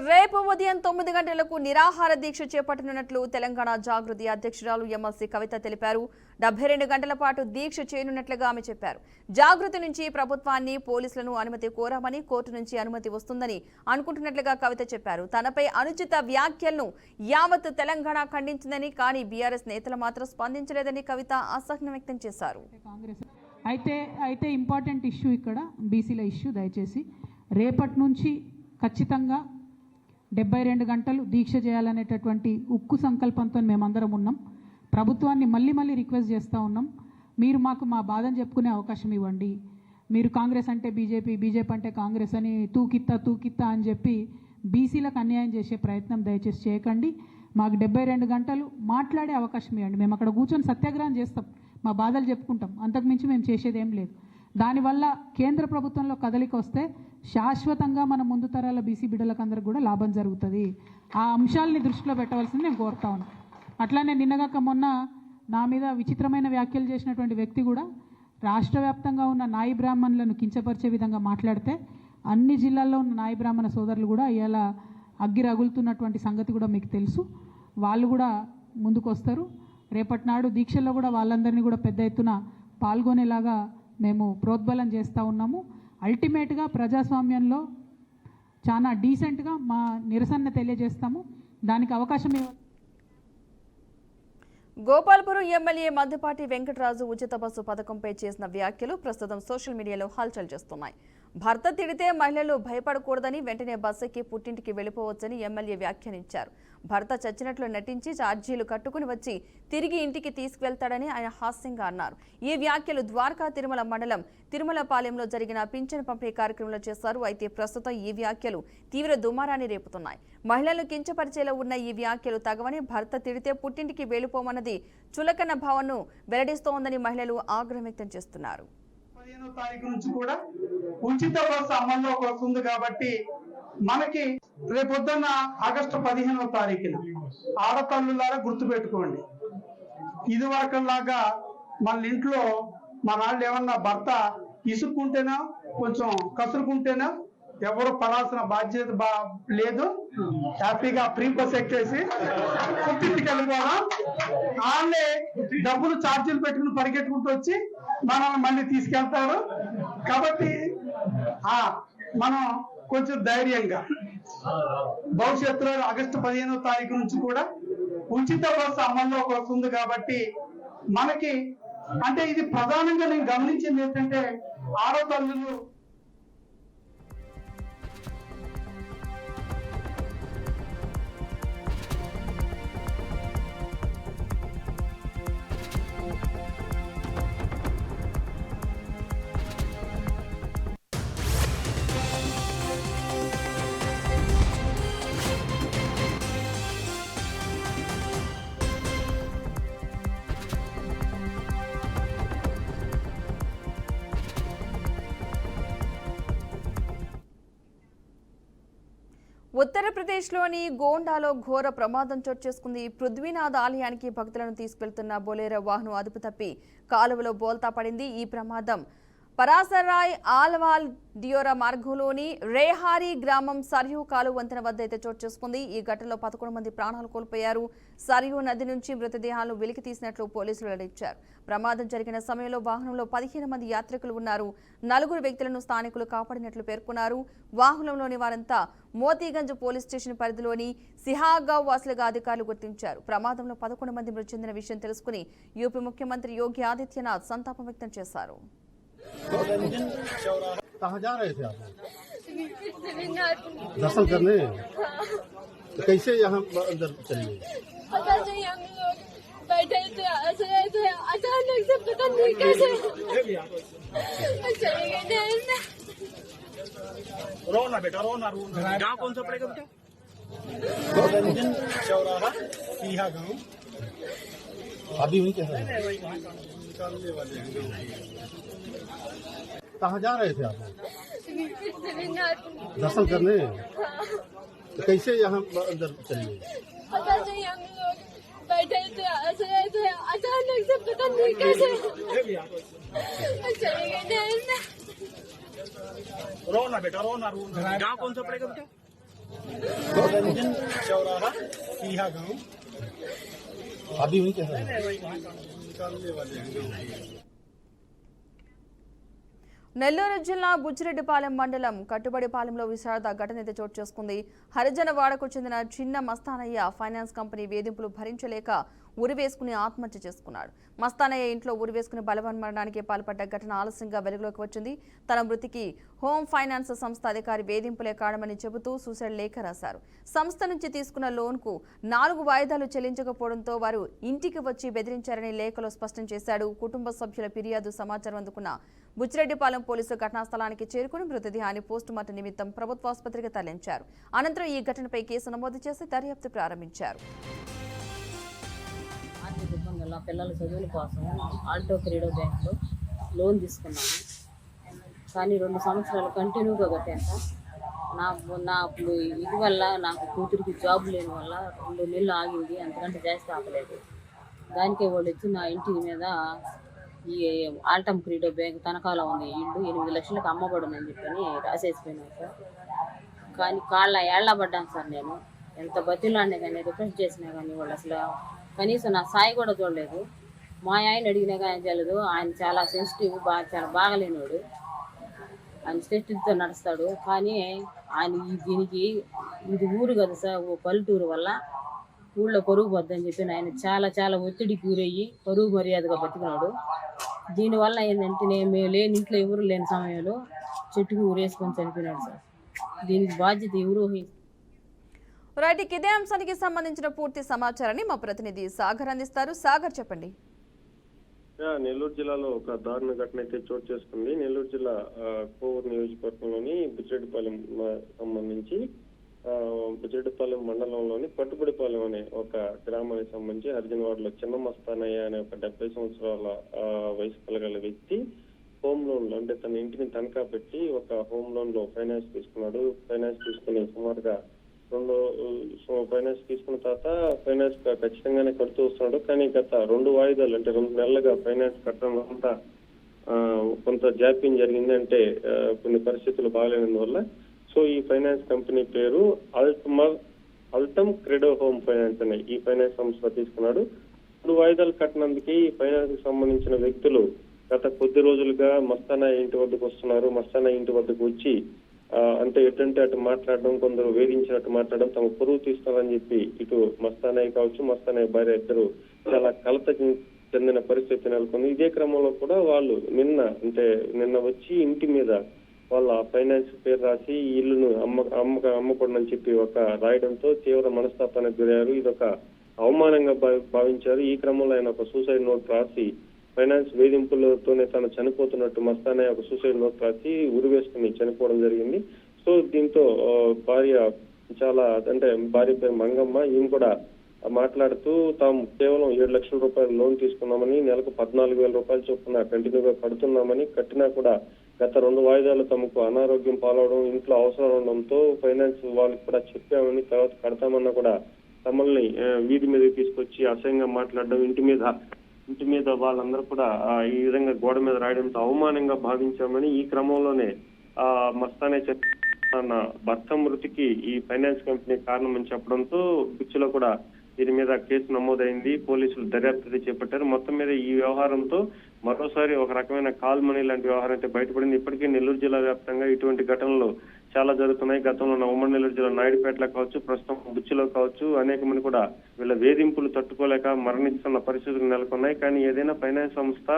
రేపు ఉదయం 9 గంటలకు నిరాహార దీక్ష చేపట్టనున్నట్లు తెలంగాణ జాగృతి అధ్యక్షురాలు ఎమ్మెల్సీ కవిత తెలిపారు. 72 గంటల పాటు దీక్ష చేయనున్నట్లుగా ఆమె చెప్పారు. జాగృతి నుంచి ప్రభుత్వాన్ని, పోలీసులను అనుమతి కోరామని, కోర్టు నుంచి అనుమతి వస్తుందని అనుకుంటున్నట్లుగా కవిత చెప్పారు. తనపై అనుచిత వ్యాఖ్యలను యావత్ తెలంగాణ ఖండించిందని, కానీ బీఆర్ఎస్ నేతలు మాత్రం స్పందించలేదని కవిత అసహనం వ్యక్తం చేశారు. అయితే ఇంపార్టెంట్ ఇష్యూ ఇక్కడ బీసీల ఇష్యూ. దయచేసి రేపటి నుంచి ఖచ్చితంగా 72 గంటలు దీక్ష చేయాలనేటటువంటి ఉక్కు సంకల్పంతో మేమందరం ఉన్నాం. ప్రభుత్వాన్ని మళ్ళీ రిక్వెస్ట్ చేస్తూ ఉన్నాం. మీరు మాకు మా బాధను చెప్పుకునే అవకాశం ఇవ్వండి. మీరు కాంగ్రెస్ అంటే బీజేపీ, బీజేపీ అంటే కాంగ్రెస్ అని తూకిత్తా అని చెప్పి బీసీలకు అన్యాయం చేసే ప్రయత్నం దయచేసి చేయకండి. మాకు 72 గంటలు మాట్లాడే అవకాశం ఇవ్వండి. మేము అక్కడ కూర్చొని సత్యాగ్రహం చేస్తాం, మా బాధలు చెప్పుకుంటాం. అంతకుమించి మేము చేసేది ఏం లేదు. దానివల్ల కేంద్ర ప్రభుత్వంలో కదలిక వస్తే శాశ్వతంగా మన ముందు తరాల బీసీ బిడ్డలకు అందరికి కూడా లాభం జరుగుతుంది. ఆ అంశాలని దృష్టిలో పెట్టవలసింది నేను కోరుతా ఉన్నాను. అట్లానే నిన్నగాక మొన్న నా మీద విచిత్రమైన వ్యాఖ్యలు చేసినటువంటి వ్యక్తి కూడా రాష్ట్ర వ్యాప్తంగా ఉన్న నాయి బ్రాహ్మణులను కించపరిచే విధంగా మాట్లాడితే అన్ని జిల్లాల్లో ఉన్న నాయి బ్రాహ్మణ సోదరులు కూడా ఇలా అగ్గి రగులుతున్నటువంటి సంగతి కూడా మీకు తెలుసు. వాళ్ళు కూడా ముందుకు వస్తారు. రేపటి నాడు దీక్షల్లో కూడా వాళ్ళందరినీ కూడా పెద్ద ఎత్తున పాల్గొనేలాగా మేము ప్రోద్బలం చేస్తూ ఉన్నాము. అల్టిమేట్గా ప్రజాస్వామ్యంలో చాలా డీసెంట్గా మా నిరసన తెలియజేస్తాము. దానికి అవకాశం గోపాల్పురం ఎమ్మెల్యే మద్దిపాటి వెంకటరాజు ఉచిత బస్సు పథకంపై చేసిన వ్యాఖ్యలు ప్రస్తుతం సోషల్ మీడియాలో హల్చల్ చేస్తున్నాయి. భర్త తిడితే మహిళలు భయపడకూడదని, వెంటనే బస్సు ఎక్కి పుట్టింటికి వెళ్లిపోవచ్చని ఎమ్మెల్యే వ్యాఖ్యానించారు. భర్త చచ్చినట్లు నటించి ఛార్జీలు కట్టుకుని వచ్చి తిరిగి ఇంటికి తీసుకువెళ్తాడని ఆయన హాస్యంగా అన్నారు. ఈ వ్యాఖ్యలు ద్వారకా తిరుమల మండలం తిరుమలపాలెంలో జరిగిన పింఛను పంపిణీ కార్యక్రమంలో చేశారు. అయితే ప్రస్తుతం ఈ వ్యాఖ్యలు తీవ్ర దుమారాన్ని రేపుతున్నాయి. మహిళలను కించపరిచేలా ఉన్న ఈ వ్యాఖ్యలు తగవని, భర్త తిడితే పుట్టింటికి వెళ్లిపోమన్నది చులకన భావనను వెల్లడిస్తోందని మహిళలు ఆగ్రహం వ్యక్తం చేస్తున్నారు. 15వ తారీఖు నుంచి కూడా ఉచిత బస్సు అమల్లోకి వస్తుంది కాబట్టి మనకి రేపొద్దున్న ఆగస్టు 15వ తారీఖున ఆడతల్లులారా గుర్తుపెట్టుకోండి. ఇది వరకులాగా మన ఇంట్లో మన వాళ్ళు ఏమన్నా భర్త ఇసుక్కుంటేనో కొంచెం కసురుకుంటేనో ఎవరు పడాల్సిన బాధ్యత లేదు. హ్యాపీగా ఫ్రీ బస్ ఎక్కేసి పుట్టింటికి వెళ్ళిపోవడం, వాళ్ళే డబ్బులు ఛార్జీలు పెట్టుకుని పరిగెట్టుకుంటూ వచ్చి మనల్ని మళ్ళీ తీసుకెళ్తారు. కాబట్టి మనం కొంచెం ధైర్యంగా భవిష్యత్తులో ఆగస్టు 15వ తారీఖు నుంచి కూడా ఉచిత బస్సు అమల్లోకి వస్తుంది కాబట్టి మనకి అంటే ఇది ప్రధానంగా నేను గమనించింది ఏంటంటే ఆడతల్లులు ఉత్తరప్రదేశ్లోని గోండాలో ఘోర ప్రమాదం చోటు చేసుకుంది. పృథ్వీనాథ్ ఆలయానికి భక్తులను తీసుకెళ్తున్న బొలేరో వాహనం అదుపు తప్పి కాలువలో బోల్తా పడింది. ఈ ప్రమాదం పరాసరాయ్ ఆల్వాల్ డియోరా మార్గంలోని రేహారీ గ్రామం సరియు కాలువ వంతెన వద్ద అయితే చోటు చేసుకుంది. ఈ ఘటనలో 11 మంది ప్రాణాలు కోల్పోయారు. సరియు నది నుంచి మృతదేహాలను వెలికి తీసినట్లు పోలీసులు వెల్లడించారు. ప్రమాదం జరిగిన సమయంలో వాహనంలో 15 మంది యాత్రికులు ఉన్నారు. 4 వ్యక్తులను స్థానికులు కాపాడినట్లు పేర్కొన్నారు. వాహనంలోని వారంతా మోతీగంజ్ పోలీస్ స్టేషన్ పరిధిలోని సిహాగావ్ వాసులుగా అధికారులు గుర్తించారు. ప్రమాదంలో 11 మంది మృతి చెందిన విషయం తెలుసుకుని యూపీ ముఖ్యమంత్రి యోగి ఆదిత్యనాథ్ సంతాపం వ్యక్తం చేశారు. कहाँ जा रहे थे आप? दर्शन करने? तो कैसे यहाँ अंदर चले गए? पता नहीं, हम लोग बैठे थे अचानक से पता नहीं कैसे चले गए। रो ना बेटा, रो ना। गाँव कौन सा पड़ेगा बेटा? चौराहा सीहा गाँव। अभी वही कैसे निकालने वाले कहाँ जा रहे थे आप? दर्शन करने? तो कैसे यहाँ अंदर चले गए? पता नहीं, हम लोग बैठे थे अचानक से पता नहीं कैसे चले गए। रो ना बेटा, रो ना। गाँव कौन सा पड़ेगा बेटा? रंजन चौराहा सीहा गांव। अभी हुई क्या निकालने वाले हैं। నెల్లూరు జిల్లా బుచ్చిరెడ్డిపాలెం మండలం కట్టుబడిపాలెంలో విషాద ఘటన అయితే చోటు చేసుకుంది. హరిజనవాడకు చెందిన చిన్న మస్తానయ్య ఫైనాన్స్ కంపెనీ వేధింపులు భరించలేక ఉరివేసుకుని ఆత్మహత్య చేసుకున్నాడు. మస్తానయ్య ఇంట్లో ఉరివేసుకుని బలవన్మరణానికి పాల్పడ్డ ఘటన ఆలస్యంగా వెలుగులోకి వచ్చింది. తన మృతికి హోమ్ ఫైనాన్స్ సంస్థ అధికారి వేధింపులే కారణమని చెబుతూ సూసైడ్ లేఖ రాశారు. సంస్థ నుంచి తీసుకున్న లోన్కు 4 వాయిదాలు చెల్లించకపోవడంతో వారు ఇంటికి వచ్చి బెదిరించారని లేఖలో స్పష్టం చేశాడు. కుటుంబ సభ్యుల ఫిర్యాదు సమాచారం అందుకున్న బుచ్చిరెడ్డిపాలెం పోలీసులు ఘటనా స్థలానికి చేరుకుని మృతదేహాన్ని పోస్టుమార్టం నిమిత్తం ప్రభుత్వాసుపత్రికి తరలించారు. అనంతరం ఈ ఘటనపై కేసు నమోదు చేసి దర్యాప్తు ప్రారంభించారు. ఆర్థిక ఇబ్బంది వల్ల పిల్లల చదువుల కోసం ఆల్టో క్రీడో బ్యాంక్లో లోన్ తీసుకున్నాను. కానీ 2 సంవత్సరాలు కంటిన్యూగా కట్టాను. నా ఇది వల్ల నాకు కూతురికి జాబ్ లేని వల్ల 2 నెలలు ఆగింది. అంతకంటే జాస్తి ఆపలేదు. దానికే వాళ్ళు వచ్చి నా ఇంటి మీద ఈ ఆల్టమ్ క్రీడో బ్యాంక్ తనఖాలో ఉంది ఇల్లు 8 లక్షలకు అమ్మబడునని చెప్పని రాసేసిపోయినాను సార్. కానీ ఏళ్ళబడ్డాను సార్. నేను ఎంత బతిలాడినా కానీ రిక్వెస్ట్ చేసినా కానీ వాళ్ళు అసలు కనీసం నా సాయి కూడా చూడలేదు. మా ఆయన అడిగినా కానీ తెలియదు. ఆయన చాలా సెన్సిటివ్, చాలా బాగలేనివాడు. ఆయన సెన్సిటివ్తో నడుస్తాడు. కానీ ఆయన దీనికి ఇది ఊరు కదా సార్, పల్లెటూరు వల్ల ఊళ్ళో పరుగు పోద్దని చెప్పి ఆయన చాలా ఒత్తిడికి గురయ్యి పరుగు మర్యాదగా బతికినాడు. దీనివల్ల ఏంటంటే మేము లేని ఇంట్లో ఎవరు లేని సమయంలో చెట్టుకు ఊరేసుకొని చనిపోయినాడు సార్. దీనికి బాధ్యత ఎవరు? రైట్, ఇదే అంశానికి సంబంధించిన పూర్తి సమాచారాన్ని మా ప్రతినిధి సాగర్ అందిస్తారు. సాగర్, చెప్పండి. నెల్లూరు జిల్లాలో ఒక దారుణ ఘటన అయితే చోటు చేసుకుంది. నెల్లూరు జిల్లా కోవూరు నియోజకవర్గంలోని బుచ్చిరెడ్డిపాలెం సంబంధించి బుచ్చిరెడ్డిపాలెం మండలంలోని పట్టుబడిపాలెం అనే ఒక గ్రామానికి సంబంధించి హరిజనవాడలో చిన్న మస్తానయ్య అనే ఒక 70 సంవత్సరాల వయసు కలగల వ్యక్తి హోమ్ లోన్లు అంటే తన ఇంటిని తనఖా పెట్టి ఒక హోమ్ లోన్ లో ఫైనాన్స్ తీసుకున్నాడు. ఫైనాన్స్ తీసుకుని సుమారుగా ఫైనాన్స్ తీసుకున్న తర్వాత ఫైనాన్స్ ఖచ్చితంగానే కడుతూ వస్తున్నాడు. కానీ గత 2 వాయిదాలు అంటే 2 నెలలుగా ఫైనాన్స్ కట్టడం అంతా కొంత జాప్యం జరిగింది. అంటే కొన్ని పరిస్థితులు బాగాలేనందువల్ల సో ఈ ఫైనాన్స్ కంపెనీ పేరు అల్టమ్ క్రెడో హోమ్ ఫైనాన్స్ అనే ఈ ఫైనాన్స్ సంస్థ తీసుకున్నాడు. 2 వాయిదాలు కట్టినందుకే ఈ ఫైనాన్స్ కి సంబంధించిన వ్యక్తులు గత కొద్ది రోజులుగా మస్తానయ్య ఇంటి వద్దకు వస్తున్నారు. మస్తానయ్య ఇంటి వద్దకు వచ్చి అంటే ఎటంటే అటు మాట్లాడడం, కొందరు వేధించినట్టు మాట్లాడడం, తమ పొరుగు తీస్తారని చెప్పి ఇటు మస్తానయ్య కావచ్చు మస్తానయ్య భార్య ఇద్దరు చాలా కలత చెందిన పరిస్థితి నెలకొంది. ఇదే క్రమంలో కూడా వాళ్ళు నిన్న వచ్చి ఇంటి మీద వాళ్ళ ఫైనాన్స్ పేరు రాసి ఈ ఇల్లును అమ్మకూడదని చెప్పి ఒక రాయడంతో తీవ్ర మనస్తాపానికి గురయ్యారు. ఇదొక అవమానంగా భావించారు. ఈ క్రమంలో ఆయన ఒక సూసైడ్ నోట్ రాసి ఫైనాన్స్ వేధింపులతోనే తను చనిపోతున్నట్టు మస్తానయ్య ఒక సూసైడ్ నోట్ రాసి ఉరివేసుకుని చనిపోవడం జరిగింది. సో దీంతో భార్య భార్య పేరు మంగమ్మ, ఈమె కూడా మాట్లాడుతూ తాము కేవలం 7 లక్షల రూపాయలు లోన్ తీసుకున్నామని, నెలకు 14,000 రూపాయలు చొప్పున కంటిన్యూగా కడుతున్నామని, కట్టినా కూడా గత 2 వాయిదాలు తమకు అనారోగ్యం పాలవడం, ఇంట్లో అవసరం ఉండడంతో ఫైనాన్స్ వాళ్ళకి కూడా చెప్పామని, తర్వాత కడతామన్నా కూడా తమల్ని వీధి మీదకి తీసుకొచ్చి అసహ్యంగా మాట్లాడడం, ఇంటి మీద వాళ్ళందరూ కూడా ఈ విధంగా గోడ మీద రాయడంతో అవమానంగా భావించామని, ఈ క్రమంలోనే మస్తానయ్య చెప్పిన భర్త మృతికి ఈ ఫైనాన్స్ కంపెనీ కారణమని చెప్పడంతో బుచ్చిలో కూడా దీని మీద కేసు నమోదైంది. పోలీసులు దర్యాప్తు చేపట్టారు. మొత్తం మీద ఈ వ్యవహారంతో మరోసారి ఒక రకమైన కాల్ మనీ లాంటి వ్యవహారం అయితే బయటపడింది. ఇప్పటికే నెల్లూరు జిల్లా వ్యాప్తంగా ఇటువంటి ఘటనలు చాలా జరుగుతున్నాయి. గతంలో ఉమ్మడి నెల్లూరు జిల్లా నాయుడుపేటలో కావచ్చు, ప్రస్తుతం బుచ్చిలో కావచ్చు, అనేక మంది కూడా వీళ్ళ వేధింపులు తట్టుకోలేక మరణిస్తున్న పరిస్థితులు నెలకొన్నాయి. కానీ ఏదైనా ఫైనాన్స్ సంస్థ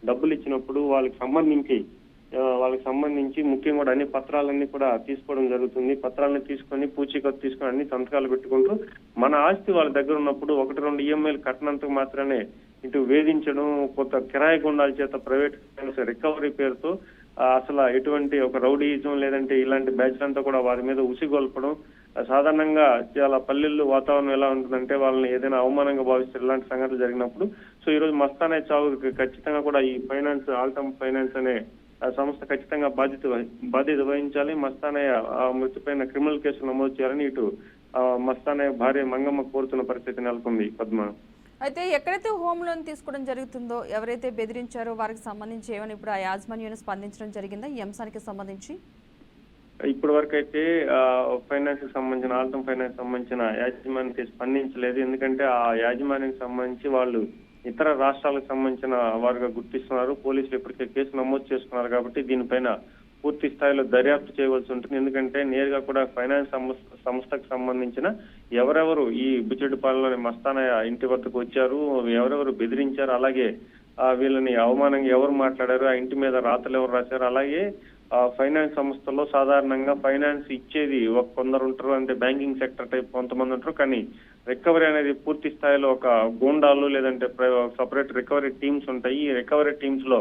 డబ్బులు ఇచ్చినప్పుడు వాళ్ళకి సంబంధించి ముఖ్యంగా కూడా అన్ని పత్రాలన్నీ కూడా తీసుకోవడం జరుగుతుంది. పత్రాలను తీసుకొని పూచీకత్తు తీసుకొని అన్ని సంతకాలు పెట్టుకుంటూ మన ఆస్తి వాళ్ళ దగ్గర ఉన్నప్పుడు 1-2 EMIలు కట్టినందుకు మాత్రమే ఇటు వేధించడం, కొత్త కిరాయి గుండాల చేత ప్రైవేట్ ఫైనాన్స్ రికవరీ పేరుతో అసలు ఎటువంటి ఒక రౌడీయిజం లేదంటే ఇలాంటి బ్యాచ్లంతా కూడా వారి మీద ఉసిగొల్పడం. సాధారణంగా చాలా పల్లెల్లో వాతావరణం ఎలా ఉంటుందంటే వాళ్ళని ఏదైనా అవమానంగా భావిస్తారు ఇలాంటి సంఘటనలు జరిగినప్పుడు. సో ఈ రోజు మస్తానయ్య చావుకి ఖచ్చితంగా కూడా ఈ ఫైనాన్స్ ఆల్టమ్ ఫైనాన్స్ అనే సంస్థ ఖచ్చితంగా బాధ్యత వహించాలి. మస్తానయ్య మృతిపైన క్రిమినల్ కేసులు నమోదు చేయాలని ఇటు మస్తానయ్య భార్య మంగమ్మ కోరుతున్న పరిస్థితి నెలకొంది. పద్మ, అయితే ఎక్కడైతే హోమ్ లోన్ తీసుకోవడం జరుగుతుందో, ఎవరైతే బెదిరించారో వారికి సంబంధించి ఏమైనా ఇప్పుడు ఆ యాజమాన్యం స్పందించడం జరిగిందా ఈ అంశానికి సంబంధించి? ఇప్పటి వరకు అయితే ఫైనాన్స్ కి సంబంధించిన ఆల్టమ్ ఫైనాన్స్ సంబంధించిన యాజమాన్యానికి స్పందించలేదు. ఎందుకంటే ఆ యాజమాన్యానికి సంబంధించి వాళ్ళు ఇతర రాష్ట్రాలకు సంబంధించిన వారుగా గుర్తిస్తున్నారు. పోలీసులు ఇప్పటికే కేసు నమోదు చేసుకున్నారు కాబట్టి దీనిపైన పూర్తి స్థాయిలో దర్యాప్తు చేయవలసి ఉంటుంది. ఎందుకంటే నేరుగా కూడా ఫైనాన్స్ సంస్థకు సంబంధించిన ఎవరెవరు ఈ బుచ్చిరెడ్డిపాలెంలోని మస్తానయ్య ఇంటి వద్దకు వచ్చారు, ఎవరెవరు బెదిరించారు, అలాగే వీళ్ళని అవమానంగా ఎవరు మాట్లాడారు, ఆ ఇంటి మీద రాతలు ఎవరు రాశారు, అలాగే ఫైనాన్స్ సంస్థల్లో సాధారణంగా ఫైనాన్స్ ఇచ్చేది కొందరు ఉంటారు, అంటే బ్యాంకింగ్ సెక్టర్ టైప్ కొంతమంది ఉంటారు. కానీ రికవరీ అనేది పూర్తి స్థాయిలో ఒక గూండాలు లేదంటే సపరేట్ రికవరీ టీమ్స్ ఉంటాయి. ఈ రికవరీ టీమ్స్ లో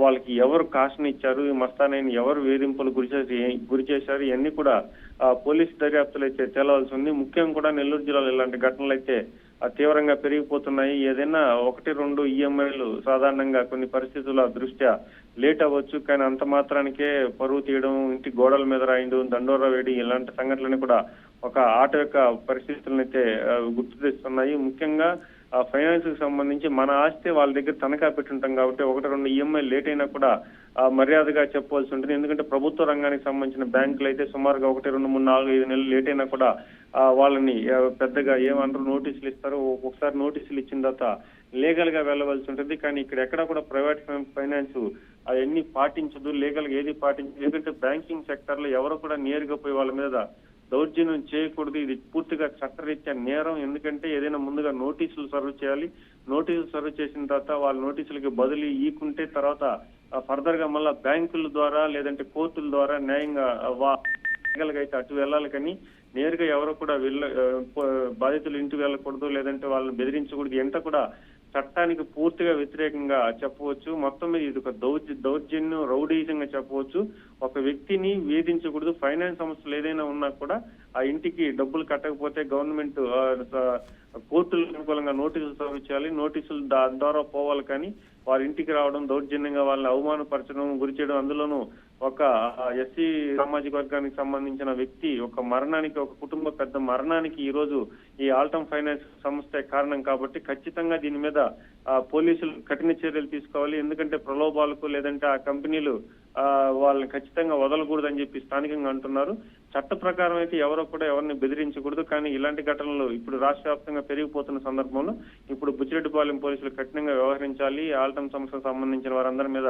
వాళ్ళకి ఎవరు కాషన్ ఇచ్చారు, ఈ మస్తానయ్యని ఎవరు వేధింపులు గురి చేశారు, ఇవన్నీ కూడా పోలీసు దర్యాప్తులు అయితే తేలవలసి ఉంది. ముఖ్యంగా కూడా నెల్లూరు జిల్లాలో ఇలాంటి ఘటనలు అయితే తీవ్రంగా పెరిగిపోతున్నాయి. ఏదైనా 1-2 ఈఎంఐలు సాధారణంగా కొన్ని పరిస్థితుల దృష్ట్యా లేట్ అవ్వచ్చు, కానీ అంత మాత్రానికే పరువు తీయడం, ఇంటి గోడల మీద రాయడం, దండోరా వేయడం ఇలాంటి సంఘటనలు కూడా ఒక ఆట యొక్క పరిస్థితులను అయితే గుర్తు తెస్తున్నాయి. ముఖ్యంగా ఫైనాన్స్ కి సంబంధించి మన ఆస్తి వాళ్ళ దగ్గర తనఖా పెట్టుంటాం కాబట్టి 1-2 ఈఎంఐ లేట్ అయినా కూడా మర్యాదగా చెప్పవలసి ఉంటుంది. ఎందుకంటే ప్రభుత్వ రంగానికి సంబంధించిన బ్యాంకులు అయితే సుమారుగా 1, 2, 3, 4, 5 నెలలు లేట్ అయినా కూడా వాళ్ళని పెద్దగా ఏమంటారు నోటీసులు ఇస్తారు. ఒకసారి నోటీసులు ఇచ్చిన తర్వాత లీగల్ గా వెళ్ళవలసి ఉంటుంది. కానీ ఇక్కడ ఎక్కడ కూడా ప్రైవేట్ ఫైనాన్స్ అవన్నీ పాటించదు, లీగల్ గా ఏది పాటించదు. ఎందుకంటే బ్యాంకింగ్ సెక్టర్ లో ఎవరు కూడా నేరుగా పోయి వాళ్ళ మీద దౌర్జన్యం చేయకూడదు. ఇది పూర్తిగా చట్టరీత్యా నేరం. ఎందుకంటే ఏదైనా ముందుగా నోటీసులు సర్వ్ చేయాలి. నోటీసులు సర్వ్ చేసిన తర్వాత వాళ్ళ నోటీసులకి బదిలీ ఈకుంటే తర్వాత ఫర్దర్ గా మళ్ళా బ్యాంకుల ద్వారా లేదంటే కోర్టుల ద్వారా న్యాయంగా లీగల్ గా అయితే అటు వెళ్ళాలి. కానీ నేరుగా ఎవరు కూడా బాధితులు ఇంటికి వెళ్ళకూడదు, లేదంటే వాళ్ళని బెదిరించకూడదు. ఎంత కూడా చట్టానికి పూర్తిగా వ్యతిరేకంగా చెప్పవచ్చు. మొత్తం మీద ఇది ఒక దౌర్జన్యం, రౌడీజంగా చెప్పవచ్చు. ఒక వ్యక్తిని వేధించకూడదు. ఫైనాన్స్ సంస్థలు ఏదైనా ఉన్నా కూడా ఆ ఇంటికి డబ్బులు కట్టకపోతే గవర్నమెంట్ కోర్టులకు అనుకూలంగా నోటీసులు సర్వ్ చేయాలి. నోటీసులు ద్వారా పోవాలి. కానీ వారి ఇంటికి రావడం, దౌర్జన్యంగా వాళ్ళని అవమానపరచడం, గురి చేయడం, అందులోనూ ఒక ఎస్సీ సామాజిక వర్గానికి సంబంధించిన వ్యక్తి ఒక మరణానికి, ఒక కుటుంబ పెద్ద మరణానికి ఈ రోజు ఈ ఆల్టమ్ ఫైనాన్స్ సంస్థ కారణం కాబట్టి ఖచ్చితంగా దీని మీద పోలీసులు కఠిన చర్యలు తీసుకోవాలి. ఎందుకంటే ప్రలోభాలకు లేదంటే ఆ కంపెనీలు వాళ్ళని ఖచ్చితంగా వదలకూడదని చెప్పి స్థానికంగా అంటున్నారు. చట్ట ప్రకారం అయితే ఎవరో కూడా ఎవరిని బెదిరించకూడదు. కానీ ఇలాంటి ఘటనలు ఇప్పుడు రాష్ట్ర వ్యాప్తంగా పెరిగిపోతున్న సందర్భంలో ఇప్పుడు బుచ్చిరెడ్డిపాలెం పోలీసులు కఠినంగా వ్యవహరించాలి. ఆల్టమ్ సంస్థకు సంబంధించిన వారందరి మీద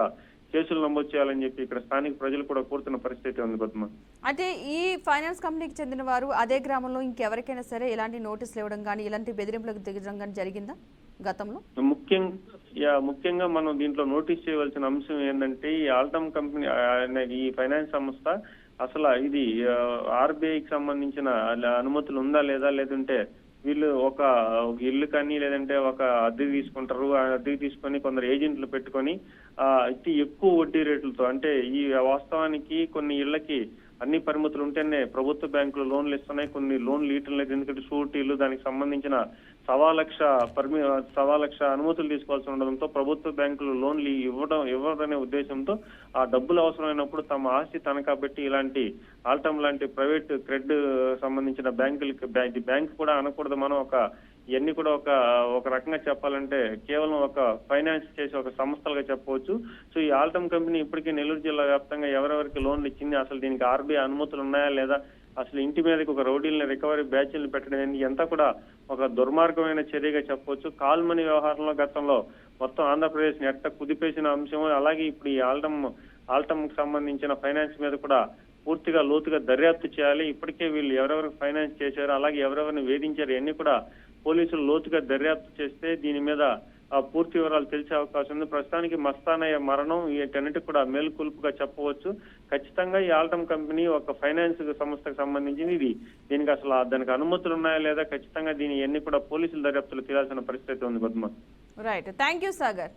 కేసులు నమోదు చేయాలని చెప్పి ఇక్కడ స్థానిక ప్రజలు కూడా కోరుతున్న పరిస్థితి ఉంది. పద్మ, అంటే ఈ ఫైనాన్స్ కంపెనీకి చెందిన వారు అదే గ్రామంలో ఇంకెవరికైనా సరే ఇలాంటి నోటీసులు ఇవ్వడం కానీ ఇలాంటి బెదిరింపులకు దిగడం కానీ జరిగిందా గతంలో? ముఖ్యంగా మనం దీంట్లో నోటీస్ చేయవలసిన అంశం ఏంటంటే ఈ ఆల్టమ్ కంపెనీ ఈ ఫైనాన్స్ సంస్థ అసలు ఇది ఆర్బీఐకి సంబంధించిన అనుమతులు ఉందా లేదా, లేదంటే వీళ్ళు ఒక ఇల్లు కానీ లేదంటే ఒక అద్దెకి తీసుకుంటారు. అద్దెకి తీసుకొని కొందరు ఏజెంట్లు పెట్టుకొని ఇట్టి ఎక్కువ వడ్డీ రేట్లతో, అంటే ఈ వాస్తవానికి కొన్ని ఇళ్లకి అన్ని పరిమితులు ఉంటేనే ప్రభుత్వ బ్యాంకులు లోన్లు ఇస్తున్నాయి. కొన్ని లోన్లు ఇవ్వటం లేదు. ఎందుకంటే షూరిటీలు దానికి సంబంధించిన 1,00,000 అనుమతులు తీసుకోవాల్సి ఉండడంతో ప్రభుత్వ బ్యాంకులు లోన్లు ఇవ్వదనే ఉద్దేశంతో ఆ డబ్బులు అవసరమైనప్పుడు తమ ఆస్తి తనఖా పెట్టి ఇలాంటి ఆల్టమ్ లాంటి ప్రైవేట్ క్రెడ్ సంబంధించిన బ్యాంకులకి బ్యాంక్ కూడా అనకూడదు. మనం ఇవన్నీ కూడా ఒక రకంగా చెప్పాలంటే కేవలం ఒక ఫైనాన్స్ చేసే ఒక సంస్థలుగా చెప్పవచ్చు. సో ఈ ఆల్టమ్ కంపెనీ ఇప్పటికీ నెల్లూరు జిల్లా వ్యాప్తంగా ఎవరెవరికి లోన్లు ఇచ్చింది, అసలు దీనికి ఆర్బీఐ అనుమతులు ఉన్నాయా లేదా, అసలు ఇంటి మీదకి ఒక రౌడీలని రికవరీ బ్యాచ్లు పెట్టడం ఎంత కూడా ఒక దుర్మార్గమైన చర్యగా చెప్పవచ్చు. కాల్ మనీ వ్యవహారంలో గతంలో మొత్తం ఆంధ్రప్రదేశ్ ని ఎట్ట కుదిపేసిన అంశం, అలాగే ఇప్పుడు ఈ ఆల్టమ్ కు సంబంధించిన ఫైనాన్స్ మీద కూడా పూర్తిగా లోతుగా దర్యాప్తు చేయాలి. ఇప్పటికే వీళ్ళు ఎవరెవరికి ఫైనాన్స్ చేశారు, అలాగే ఎవరెవరిని వేధించారు, ఇవన్నీ కూడా పోలీసులు లోతుగా దర్యాప్తు చేస్తే దీని మీద పూర్తి వివరాలు తెలిసే అవకాశం ఉంది. ప్రస్తుతానికి మస్తానయ్య మరణం వీటన్నిటికి కూడా మేలుకొలుపుగా చెప్పవచ్చు. ఖచ్చితంగా ఈ ఆల్టమ్ కంపెనీ ఒక ఫైనాన్స్ సంస్థకు సంబంధించింది. దీనికి అసలు దానికి అనుమతులు ఉన్నాయా లేదా, ఖచ్చితంగా దీని అన్ని కూడా పోలీసుల దర్యాప్తులు తీరాల్సిన పరిస్థితి ఉంది. Padma, right, thank you Sagar.